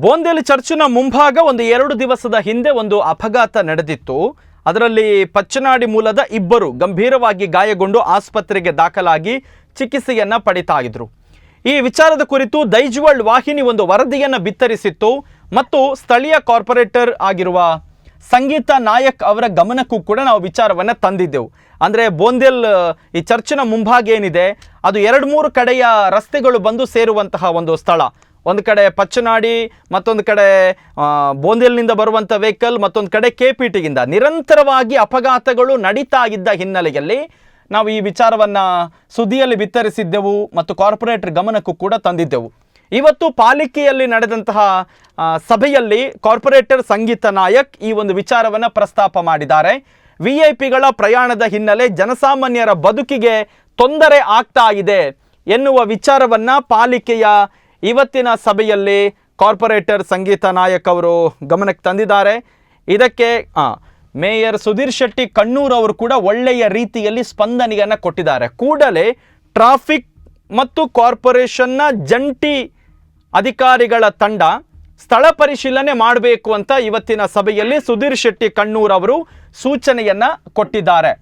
ಬೋಂದೇಲಿ ಚರ್ಚಿನ ಮುಂಭಾಗ ಒಂದು 2 ದಿವಸದ ಹಿಂದೆ ಒಂದು ಅಪಘಾತ ನಡೆದಿತ್ತು. ಅದರಲ್ಲಿ ಪಚ್ಚನಾಡಿ ಮೂಲದ ಇಬ್ಬರು ಗಂಭೀರವಾಗಿ ಗಾಯಗೊಂಡು ಆಸ್ಪತ್ರೆಗೆ ದಾಖಲಾಗಿ ಚಿಕಿತ್ಸೆಯನ್ನ ಪಡಿತಾ ಇದ್ರು. ಈ ವಿಚಾರದ ಕುರಿತು ದೈಜ್ ವರ್ಲ್ಡ್ ವಾಹಿನಿ ಒಂದು ವರದಿಯನ್ನು ಬಿತ್ತರಿಸಿತ್ತು ಮತ್ತು ಸ್ಥಳೀಯ ಕಾರ್ಪೊರೇಟರ್ ಆಗಿರುವ ಸಂಗೀತ ನಾಯಕ್ ಅವರ ಗಮನಕ್ಕೂ ಕೂಡ ನಾವು ವಿಚಾರವನ್ನು ತಂದಿದ್ದೆವು. ಅಂದರೆ ಬೋಂದೇಲ್ ಈ ಚರ್ಚಿನ ಮುಂಭಾಗ ಏನಿದೆ ಅದು 2-3 ಕಡೆಯ ರಸ್ತೆಗಳು ಬಂದು ಸೇರುವಂತಹ ಒಂದು ಸ್ಥಳ. ಒಂದು ಕಡೆ ಪಚ್ಚನಾಡಿ, ಮತ್ತೊಂದು ಕಡೆ ಬೋಂದೇಲ್ನಿಂದ ಬರುವಂಥ ವೆಹಿಕಲ್, ಮತ್ತೊಂದು ಕಡೆ KPTಗಿಂದ ನಿರಂತರವಾಗಿ ಅಪಘಾತಗಳು ನಡೀತಾ ಇದ್ದ ಹಿನ್ನೆಲೆಯಲ್ಲಿ ನಾವು ಈ ವಿಚಾರವನ್ನು ಸುದ್ದಿಯಲ್ಲಿ ಬಿತ್ತರಿಸಿದ್ದೆವು ಮತ್ತು ಕಾರ್ಪೊರೇಟರ್ ಗಮನಕ್ಕೂ ಕೂಡ ತಂದಿದ್ದೆವು. ಇವತ್ತು ಪಾಲಿಕೆಯಲ್ಲಿ ನಡೆದಂತಹ ಸಭೆಯಲ್ಲಿ ಕಾರ್ಪೊರೇಟರ್ ಸಂಗೀತ ನಾಯಕ್ ಈ ಒಂದು ವಿಚಾರವನ್ನು ಪ್ರಸ್ತಾಪ ಮಾಡಿದ್ದಾರೆ. VIP ಗಳ ಪ್ರಯಾಣದ ಹಿನ್ನೆಲೆ ಜನಸಾಮಾನ್ಯರ ಬದುಕಿಗೆ ತೊಂದರೆ ಆಗ್ತಾ ಇದೆ ಎನ್ನುವ ವಿಚಾರವನ್ನು ಪಾಲಿಕೆಯ ಇವತ್ತಿನ ಸಭೆಯಲ್ಲಿ ಕಾರ್ಪೊರೇಟರ್ ಸಂಗೀತ ನಾಯಕ್ ಅವರು ಗಮನಕ್ಕೆ ತಂದಿದ್ದಾರೆ. ಇದಕ್ಕೆ ಮೇಯರ್ ಸುಧೀರ್ ಶೆಟ್ಟಿ ಕಣ್ಣೂರ್ ಅವರು ಕೂಡ ಒಳ್ಳೆಯ ರೀತಿಯಲ್ಲಿ ಸ್ಪಂದನೆಯನ್ನು ಕೊಟ್ಟಿದ್ದಾರೆ. ಕೂಡಲೇ ಟ್ರಾಫಿಕ್ ಮತ್ತು ಕಾರ್ಪೊರೇಷನ್ನ ಜಂಟಿ ಅಧಿಕಾರಿಗಳ ತಂಡ ಸ್ಥಳ ಪರಿಶೀಲನೆ ಮಾಡಬೇಕು ಅಂತ ಇವತ್ತಿನ ಸಭೆಯಲ್ಲಿ ಸುಧೀರ್ ಶೆಟ್ಟಿ ಕಣ್ಣೂರ್ ಅವರು ಸೂಚನೆಯನ್ನ ಕೊಟ್ಟಿದ್ದಾರೆ.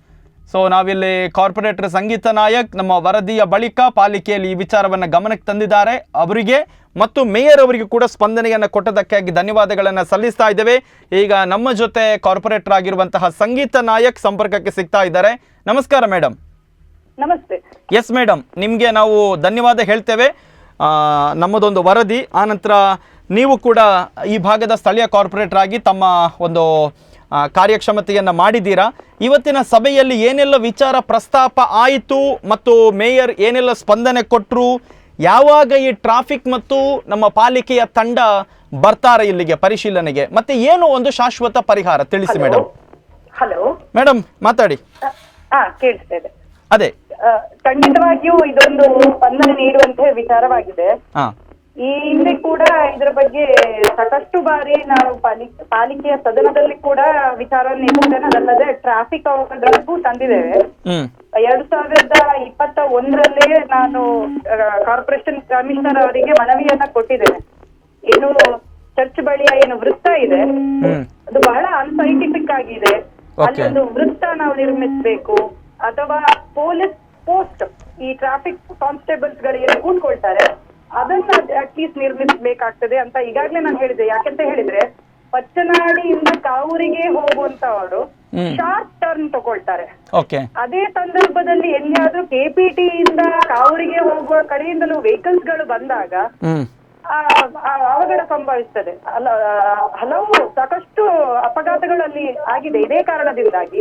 ಸೊ ನಾವಿಲ್ಲಿ ಕಾರ್ಪೊರೇಟರ್ ಸಂಗೀತ ನಾಯಕ್ ನಮ್ಮ ವರದಿಯ ಬಳಿಕ ಪಾಲಿಕೆಯಲ್ಲಿ ಈ ವಿಚಾರವನ್ನು ಗಮನಕ್ಕೆ ತಂದಿದ್ದಾರೆ. ಅವರಿಗೆ ಮತ್ತು ಮೇಯರ್ ಅವರಿಗೆ ಕೂಡ ಸ್ಪಂದನೆಯನ್ನು ಕೊಟ್ಟದಕ್ಕಾಗಿ ಧನ್ಯವಾದಗಳನ್ನು ಸಲ್ಲಿಸ್ತಾ ಇದ್ದೇವೆ. ಈಗ ನಮ್ಮ ಜೊತೆ ಕಾರ್ಪೊರೇಟರ್ ಆಗಿರುವಂತಹ ಸಂಗೀತ ನಾಯಕ್ ಸಂಪರ್ಕಕ್ಕೆ ಸಿಗ್ತಾ ಇದ್ದಾರೆ. ನಮಸ್ಕಾರ ಮೇಡಮ್. ನಮಸ್ತೆ. ಎಸ್ ಮೇಡಮ್, ನಿಮಗೆ ನಾವು ಧನ್ಯವಾದ ಹೇಳ್ತೇವೆ. ನಮ್ಮದೊಂದು ವರದಿ ಆನಂತರ ನೀವು ಕೂಡ ಈ ಭಾಗದ ಸ್ಥಳೀಯ ಕಾರ್ಪೊರೇಟರ್ ಆಗಿ ತಮ್ಮ ಒಂದು ಕಾರ್ಯಕ್ಷಮತೆಯನ್ನು ಮಾಡಿದ್ದೀರಾ. ಇವತ್ತಿನ ಸಭೆಯಲ್ಲಿ ಏನೆಲ್ಲ ವಿಚಾರ ಪ್ರಸ್ತಾಪ ಆಯಿತು ಮತ್ತು ಮೇಯರ್ ಏನೆಲ್ಲ ಸ್ಪಂದನೆ ಕೊಟ್ಟರು, ಯಾವಾಗ ಈ ಟ್ರಾಫಿಕ್ ಮತ್ತು ನಮ್ಮ ಪಾಲಿಕೆಯ ತಂಡ ಬರ್ತಾರೆ ಇಲ್ಲಿಗೆ ಪರಿಶೀಲನೆಗೆ, ಮತ್ತೆ ಏನು ಒಂದು ಶಾಶ್ವತ ಪರಿಹಾರ ತಿಳಿಸಿ ಮೇಡಮ್. ಹಲೋ ಮೇಡಮ್ ಮಾತಾಡಿ. ಕೇಳಿಸ್ತಾ ಇದೆ. ಅದೇ ಖಂಡಿತವಾಗಿಯೂ ಇದೊಂದು ಸ್ಪಂದನೆ ನೀಡುವಂತಹ ವಿಚಾರವಾಗಿದೆ. ಈ ಹಿಂದೆ ಕೂಡ ಇದರ ಬಗ್ಗೆ ಸಾಕಷ್ಟು ಬಾರಿ ನಾವು ಪಾಲಿಕೆಯ ಸದನದಲ್ಲಿ ಕೂಡ ವಿಚಾರವನ್ನು ಇಟ್ಟಿದ್ದೇನೆ. ಅದಲ್ಲದೆ ಟ್ರಾಫಿಕ್ ಅವಘಡಕ್ಕೂ ತಂದಿದ್ದೇವೆ. 2021 ನಾನು ಕಾರ್ಪೊರೇಷನ್ ಕಮಿಷನರ್ ಅವರಿಗೆ ಮನವಿಯನ್ನ ಕೊಟ್ಟಿದ್ದೇನೆ. ಏನು ಚರ್ಚ್ ಬಳಿಯ ಏನು ವೃತ್ತ ಇದೆ ಅದು ಬಹಳ ಅನ್ಸೈಂಟಿಫಿಕ್ ಆಗಿದೆ. ಅಲ್ಲಿ ಒಂದು ವೃತ್ತ ನಾವು ನಿರ್ಮಿಸಬೇಕು ಅಥವಾ ಪೊಲೀಸ್ ಪೋಸ್ಟ್ ಈ ಟ್ರಾಫಿಕ್ ಕಾನ್ಸ್ಟೇಬಲ್ಸ್ ಗಳಿಗೆ ಕೂತ್ಕೊಳ್ತಾರೆ ಅದನ್ನ ಅಟ್ಲೀಸ್ಟ್ ನಿರ್ಮಿಸಬೇಕಾಗ್ತದೆ ಅಂತ ಈಗಾಗ್ಲೇ ನಾನು ಹೇಳಿದೆ. ಯಾಕೆಂತ ಹೇಳಿದ್ರೆ ಪಚ್ಚನಾಡಿಯಿಂದ ಕಾವೂರಿಗೆ ಹೋಗುವಂತವರು ಶಾರ್ಟ್ ಟರ್ನ್ ತಗೊಳ್ತಾರೆ. ಅದೇ ಸಂದರ್ಭದಲ್ಲಿ ಎಲ್ಲಿಯಾದ್ರೂ KPTಯಿಂದ ಕಾವೂರಿಗೆ ಹೋಗುವ ಕಡೆಯಿಂದಲೂ ವೆಹಿಕಲ್ಸ್ ಗಳು ಬಂದಾಗ ಅವಘಡ ಸಂಭವಿಸ್ತದೆ. ಹಲವು ಸಾಕಷ್ಟು ಅಪಘಾತಗಳಲ್ಲಿ ಆಗಿದೆ ಇದೇ ಕಾರಣದಿಂದಾಗಿ.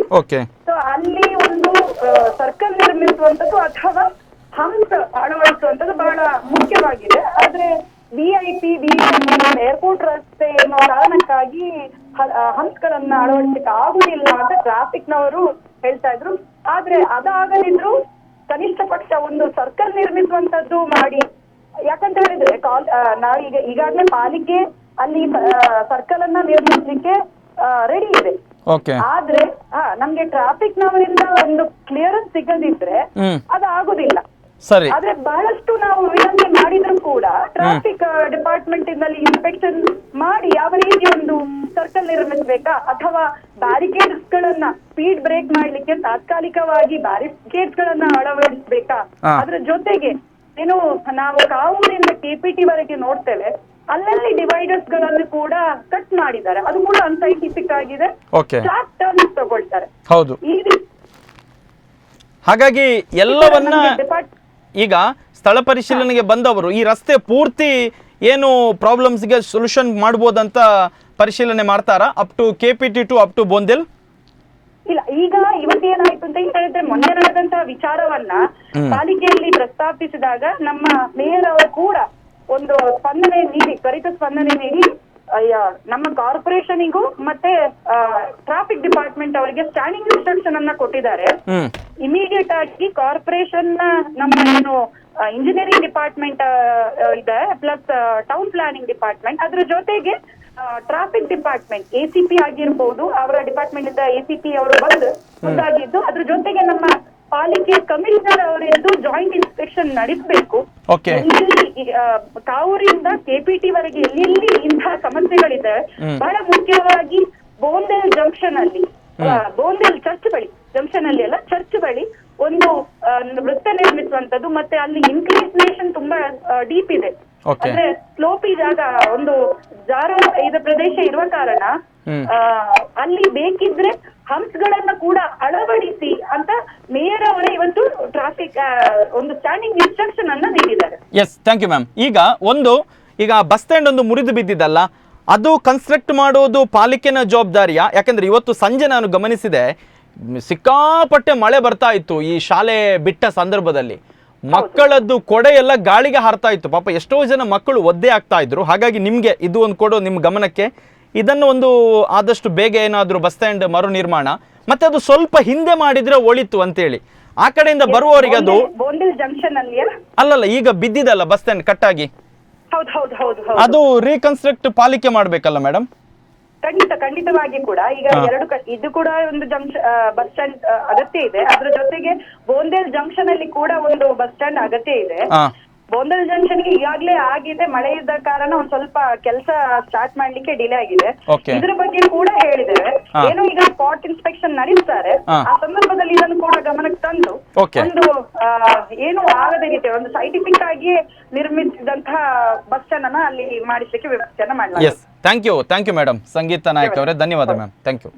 ಸೊ ಅಲ್ಲಿ ಒಂದು ಸರ್ಕಲ್ ನಿರ್ಮಿಸುವಂತದ್ದು ಅಥವಾ ಹಂಸ್ ಅಳವಡಿಸುವಂತದ್ದು ಬಹಳ ಮುಖ್ಯವಾಗಿದೆ. ಆದ್ರೆ VIP ಏರ್ಪೋರ್ಟ್ ರಸ್ತೆ ಎನ್ನುವ ಕಾರಣಕ್ಕಾಗಿ ಹಂಸ್ಗಳನ್ನ ಅಳವಡಿಸಲಿಕ್ಕೆ ಆಗುದಿಲ್ಲ ಅಂತ ಟ್ರಾಫಿಕ್ನವರು ಹೇಳ್ತಾ ಇದ್ರು. ಆದ್ರೆ ಅದಾಗದಿದ್ರು ಕನಿಷ್ಠ ಪಕ್ಷ ಒಂದು ಸರ್ಕಲ್ ನಿರ್ಮಿಸುವಂತದ್ದು ಮಾಡಿ. ಯಾಕಂತ ಹೇಳಿದ್ರೆ ನಾವೀಗ ಈಗಾಗಲೇ ಪಾಲಿಕೆ ಅಲ್ಲಿ ಸರ್ಕಲ್ ಅನ್ನ ನಿರ್ಮಿಸಲಿಕ್ಕೆ ರೆಡಿ ಇದೆ. ಆದ್ರೆ ನಮ್ಗೆ ಟ್ರಾಫಿಕ್ ನವರಿಂದ ಒಂದು ಕ್ಲಿಯರೆನ್ಸ್ ಸಿಗದಿದ್ರೆ ಅದು ಆಗುದಿಲ್ಲ. ಆದ್ರೆ ಬಹಳಷ್ಟು ನಾವು ವಿನಂತಿ ಮಾಡಿದ್ರು ಕೂಡ ಟ್ರಾಫಿಕ್ ಡಿಪಾರ್ಟ್ಮೆಂಟ್ ಇಂದಲ್ಲಿ ಇನ್ಸ್ಪೆಕ್ಷನ್ ಮಾಡಿ ಯಾವ ರೀತಿ ಒಂದು ಸರ್ಕಲ್ ನಿರ್ಮಿಸಬೇಕಾ ಅಥವಾ ಬ್ಯಾರಿಕೇಡ್ಸ್ ಗಳನ್ನ ಸ್ಪೀಡ್ ಬ್ರೇಕ್ ಮಾಡ್ಲಿಕ್ಕೆ ತಾತ್ಕಾಲಿಕವಾಗಿ ಬ್ಯಾರಿಕೇಡ್ಸ್ ಗಳನ್ನ ಅಳವಡಿಸಬೇಕಾ. ಅದ್ರ ಜೊತೆಗೆ ಏನು ನಾವು ಕಾವೂರಿಂದ KPT ವರೆಗೆ ನೋಡ್ತೇವೆ ಅಲ್ಲಲ್ಲಿ ಡಿವೈಡರ್ಸ್ ಗಳನ್ನು ಕೂಡ ಕಟ್ ಮಾಡಿದ್ದಾರೆ. ಅದು ಕೂಡ ಅನ್ಸೈಂಟಿಫಿಕ್ ಆಗಿದೆ. ಶಾರ್ಟ್ ಟರ್ನ್ಸ್ ತಗೊಳ್ತಾರೆ. ಹೌದು. ಹಾಗಾಗಿ ಎಲ್ಲವನ್ನ ಈಗ ಸ್ಥಳ ಪರಿಶೀಲನೆಗೆ ಬಂದವರು ಈ ರಸ್ತೆ ಪೂರ್ತಿ ಏನು ಪ್ರಾಬ್ಲಮ್ಸ್ಗೆ ಸೊಲ್ಯೂಷನ್ ಮಾಡ್ಬೋದಂತ ಪರಿಶೀಲನೆ ಮಾಡ್ತಾರಾ up to KPT to up to Bondel? ಇಲ್ಲ, ಈಗ ಇವತ್ತೇನಾಯ್ತು ಅಂತ ಹೇಳಿದ್ರೆ ಮೊನ್ನೆ ನಡೆದಂತಹ ವಿಚಾರವನ್ನ ಪಾಲಿಕೆಯಲ್ಲಿ ಪ್ರಸ್ತಾಪಿಸಿದಾಗ ನಮ್ಮ ಮೇಯರ್ ಅವರು ಕೂಡ ಒಂದು ಸ್ಪಂದನೆ ನೀಡಿ ತ್ವರಿತ ಸ್ಪಂದನೆ ನೀಡಿ ನಮ್ಮ ಕಾರ್ಪೊರೇಷನಿಗೂ ಮತ್ತೆ ಟ್ರಾಫಿಕ್ ಡಿಪಾರ್ಟ್ಮೆಂಟ್ ಅವರಿಗೆ ಸ್ಟ್ಯಾಂಡಿಂಗ್ ಇನ್ಸ್ಟ್ರಕ್ಷನ್ ಅನ್ನ ಕೊಟ್ಟಿದ್ದಾರೆ. ಇಮಿಡಿಯೇಟ್ ಆಗಿ ಕಾರ್ಪೊರೇಷನ್ ನಮ್ಮ ಏನು ಇಂಜಿನಿಯರಿಂಗ್ ಡಿಪಾರ್ಟ್ಮೆಂಟ್ ಇದೆ ಪ್ಲಸ್ ಟೌನ್ ಪ್ಲಾನಿಂಗ್ ಡಿಪಾರ್ಟ್ಮೆಂಟ್ ಅದ್ರ ಜೊತೆಗೆ ಟ್ರಾಫಿಕ್ ಡಿಪಾರ್ಟ್ಮೆಂಟ್ ACP ಆಗಿರ್ಬಹುದು ಅವರ ಡಿಪಾರ್ಟ್ಮೆಂಟ್ ಇಂದ ACP ಅವರು ಬಂದು ಮುಂದಾಗಿದ್ದು ಅದ್ರ ಜೊತೆಗೆ ನಮ್ಮ ಪಾಲಿಕೆ ಕಮಿಷನರ್ ಅವರೆಂದು ಜಾಯಿಂಟ್ ಇನ್ಸ್ಪೆಕ್ಷನ್ ನಡೆಸಬೇಕು. ಕಾವೂರಿಂದ KPT ವರೆಗೆ ಎಲ್ಲಿ ಇಂತಹ ಹೇಳಿದ್ದೇವೆ. ಬಹಳ ಮುಖ್ಯವಾಗಿ ಬೋಂದೇಲ್ ಜಂಕ್ಷನ್ ಅಲ್ಲಿ, ಬೋಂದೇಲ್ ಚರ್ಚ್ ಬಳಿ, ಜಂಕ್ಷನ್ ಅಲ್ಲಿ ಅಲ್ಲ, ಚರ್ಚ್ ಬಳಿ ಒಂದು ವೃತ್ತ ನಿರ್ಮಿಸುವಂತದ್ದು. ಮತ್ತೆ ಅಲ್ಲಿ ಇನ್ಕ್ಲಿನೇಷನ್ ತುಂಬಾ ಡೀಪ್ ಇದೆ, ಅಂದ್ರೆ ಸ್ಲೋಪಿ ಜಾಗ, ಒಂದು ಜಾರೋ ಇದ ಪ್ರದೇಶ ಇರುವ ಕಾರಣ ಅಲ್ಲಿ ಬೇಕಿದ್ರೆ ಹಂಪ್ಸ್ ಗಳನ್ನ ಕೂಡ ಅಳವಡಿಸಿ ಅಂತ ಮೇಯರ್ ಅವರೇ ಇವತ್ತು ಟ್ರಾಫಿಕ್ ಒಂದು ಸ್ಟ್ಯಾಂಡಿಂಗ್ ಇನ್ಸ್ಟ್ರಕ್ಷನ್ ಅನ್ನ ನೀಡಿದ್ದಾರೆ. Yes, thank you ma'am. ಈಗ ಬಸ್ ಸ್ಟ್ಯಾಂಡ್ ಒಂದು ಮುರಿದು ಬಿದ್ದಿದ್ದಲ್ಲ, ಅದು ಕನ್ಸ್ಟ್ರಕ್ಟ್ ಮಾಡೋದು ಪಾಲಿಕೆನ ಜವಾಬ್ದಾರಿಯಾ? ಯಾಕಂದ್ರೆ ಇವತ್ತು ಸಂಜೆ ನಾನು ಗಮನಿಸಿದೆ, ಸಿಕ್ಕಾಪಟ್ಟೆ ಮಳೆ ಬರ್ತಾ ಇತ್ತು ಈ ಶಾಲೆ ಬಿಟ್ಟ ಸಂದರ್ಭದಲ್ಲಿ. ಮಕ್ಕಳದ್ದು ಕೊಡೆ ಎಲ್ಲ ಗಾಳಿಗೆ ಹಾರ್ತಾ ಇತ್ತು. ಪಾಪ ಎಷ್ಟೋ ಜನ ಮಕ್ಕಳು ಒದ್ದೆ ಆಗ್ತಾ ಇದ್ರು. ಹಾಗಾಗಿ ನಿಮ್ಗೆ ಇದು ಒಂದು ಕೊಡೋ ನಿಮ್ಮ ಗಮನಕ್ಕೆ, ಇದನ್ನು ಒಂದು ಆದಷ್ಟು ಬೇಗ ಏನಾದ್ರು ಬಸ್ ಸ್ಟ್ಯಾಂಡ್ ಮರು ನಿರ್ಮಾಣ, ಮತ್ತೆ ಅದು ಸ್ವಲ್ಪ ಹಿಂದೆ ಮಾಡಿದ್ರೆ ಒಳಿತು ಅಂತೇಳಿ ಆ ಕಡೆಯಿಂದ ಬರುವವರಿಗೆ. ಅದು ಬೋಂದೇಲ್ ಜಂಕ್ಷನ್ ಅಲ್ಲಿ ಅಲ್ಲಲ್ಲ, ಈಗ ಬಿದ್ದಿದಲ್ಲ ಬಸ್ ಸ್ಟ್ಯಾಂಡ್ ಕಟ್ಟಾಗಿ, ಅದು ರೀಕನ್ಸ್ಟ್ರಕ್ಟ್ ಪಾಲಿಕೆ ಮಾಡ್ಬೇಕಲ್ಲ ಮೇಡಮ್? ಖಂಡಿತವಾಗಿ ಕೂಡ ಈಗ ಇದು ಕೂಡ ಒಂದು ಬಸ್ ಸ್ಟ್ಯಾಂಡ್ ಅಗತ್ಯ ಇದೆ. ಅದ್ರ ಜೊತೆಗೆ ಬೋಂದೇಲ್ ಜಂಕ್ಷನ್ ಅಲ್ಲಿ ಕೂಡ ಒಂದು ಬಸ್ ಸ್ಟ್ಯಾಂಡ್ ಅಗತ್ಯ ಇದೆ. ಬೋಂದೇಲ್ ಜಂಕ್ಷನ್ ಗೆ ಈಗಾಗಲೇ ಆಗಿದೆ, ಮಳೆ ಇದ್ದ ಕಾರಣ ಒಂದ್ ಸ್ವಲ್ಪ ಕೆಲಸ ಸ್ಟಾರ್ಟ್ ಮಾಡ್ಲಿಕ್ಕೆ ಡಿಲೇ ಆಗಿದೆ. ಇದ್ರ ಬಗ್ಗೆ ಕೂಡ ಹೇಳಿದ್ದೇವೆ. ಏನು ಈಗ ಸ್ಪಾಟ್ ಇನ್ಸ್ಪೆಕ್ಷನ್ ನಡೆಸ್ತಾರೆ, ಆ ಸಂದರ್ಭದಲ್ಲಿ ಇದನ್ನು ಕೂಡ ಗಮನಕ್ಕೆ ತಂದು ಒಂದು ಏನು ಆಗದ ರೀತಿ ಒಂದು ಸೈಂಟಿಫಿಕ್ ಆಗಿ ನಿರ್ಮಿಸಿದಂತಹ ಬಸ್ ಸ್ಟ್ಯಾಂಡ್ ಅನ್ನ ಅಲ್ಲಿ ಮಾಡಿಸ್ಲಿಕ್ಕೆ ವ್ಯವಸ್ಥೆಯನ್ನ ಮಾಡಲಾಗಿದೆ. Thank you madam. Sangeetha Nayak ಅವರೇ, ಧನ್ಯವಾದ ಮ್ಯಾಮ್. Thank you.